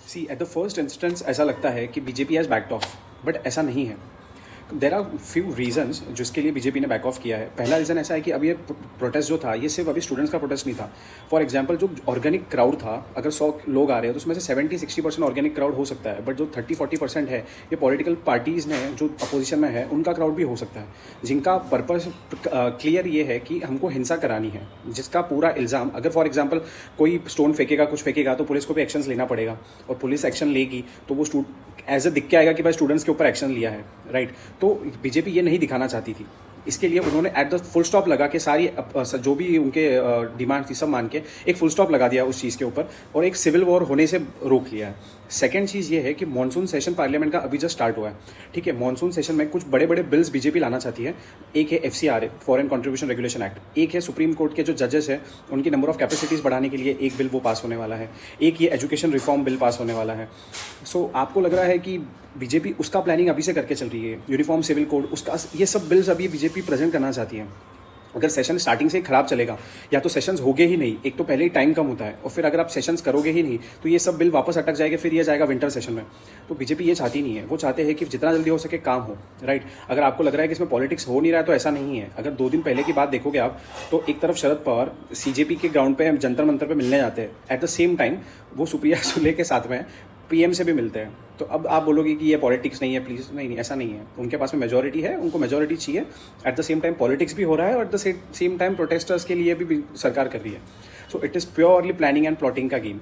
C at the first instance ऐसा लगता है कि BJP has backed off, but ऐसा नहीं है। देर आर फ्यू रीजंस जिसके लिए बीजेपी ने बैक ऑफ किया है। पहला रीज़न ऐसा है कि अब ये प्रोटेस्ट जो था ये सिर्फ अभी स्टूडेंट्स का प्रोटेस्ट नहीं था। फॉर एग्जांपल जो ऑर्गेनिक क्राउड था, अगर 100 लोग आ रहे हैं तो उसमें से 70-60% ऑर्गेनिक क्राउड हो सकता है, बट जो 30-40% है ये पॉलिटिकल पार्टीज़ ने जो अपोजिशन में है उनका क्राउड भी हो सकता है, जिनका पर्पस क्लियर ये है कि हमको हिंसा करानी है, जिसका पूरा इल्ज़ाम अगर फॉर एग्जाम्पल कोई स्टोन फेंकेगा, कुछ फेंकेगा तो पुलिस को भी एक्शन लेना पड़ेगा, और पुलिस एक्शन लेगी तो वो एज ए दिख के आएगा कि भाई स्टूडेंट्स के ऊपर एक्शन लिया है, राइट। तो बीजेपी ये नहीं दिखाना चाहती थी, इसके लिए उन्होंने एट द फुल स्टॉप लगा के सारी जो भी उनके डिमांड थी सब मान के एक फुल स्टॉप लगा दिया उस चीज़ के ऊपर, और एक सिविल वॉर होने से रोक लिया है। सेकेंड चीज़ ये है कि मॉनसून सेशन पार्लियामेंट का अभी जस्ट स्टार्ट हुआ है, ठीक है। मॉनसून सेशन में कुछ बड़े बड़े बिल्स बीजेपी लाना चाहती है। एक है FCRA, foreign contribution regulation act, एक है सुप्रीम कोर्ट के जो जजेस है उनकी नंबर ऑफ कैपेसिटीज़ बढ़ाने के लिए एक बिल वो पास होने वाला है, एक ये एजुकेशन रिफॉर्म बिल पास होने वाला है। सो आपको लग रहा है कि बीजेपी उसका प्लानिंग अभी से करके चल रही है, यूनिफॉर्म सिविल कोड, उसका ये सब बिल्स अभी बीजेपी प्रेजेंट करना चाहती है। अगर सेशन स्टार्टिंग से ही खराब चलेगा, या तो सेशंस होगे ही नहीं, एक तो पहले ही टाइम कम होता है, और फिर अगर आप सेशंस करोगे ही नहीं तो ये सब बिल वापस अटक जाएंगे, फिर ये जाएगा विंटर सेशन में। तो बीजेपी ये चाहती नहीं है, वो चाहते हैं कि जितना जल्दी हो सके काम हो, राइट। अगर आपको लग रहा है कि इसमें पॉलिटिक्स हो नहीं रहा है तो ऐसा नहीं है। अगर 2 दिन पहले की बात देखोगे आप, तो एक तरफ शरद पवार CJP के ग्राउंड पे जंतर मंतर पे मिलने जाते हैं, एट द सेम टाइम वो सुप्रिया सुले के साथ में PM से भी मिलते हैं। तो अब आप बोलोगे कि ये पॉलिटिक्स नहीं है, प्लीज़, नहीं ऐसा नहीं है। उनके पास में मेजोरिटी है, उनको मेजोरिटी चाहिए, at the same time politics भी हो रहा है, और at the same time protesters के लिए भी सरकार कर रही है। So it is purely planning and plotting का गेम।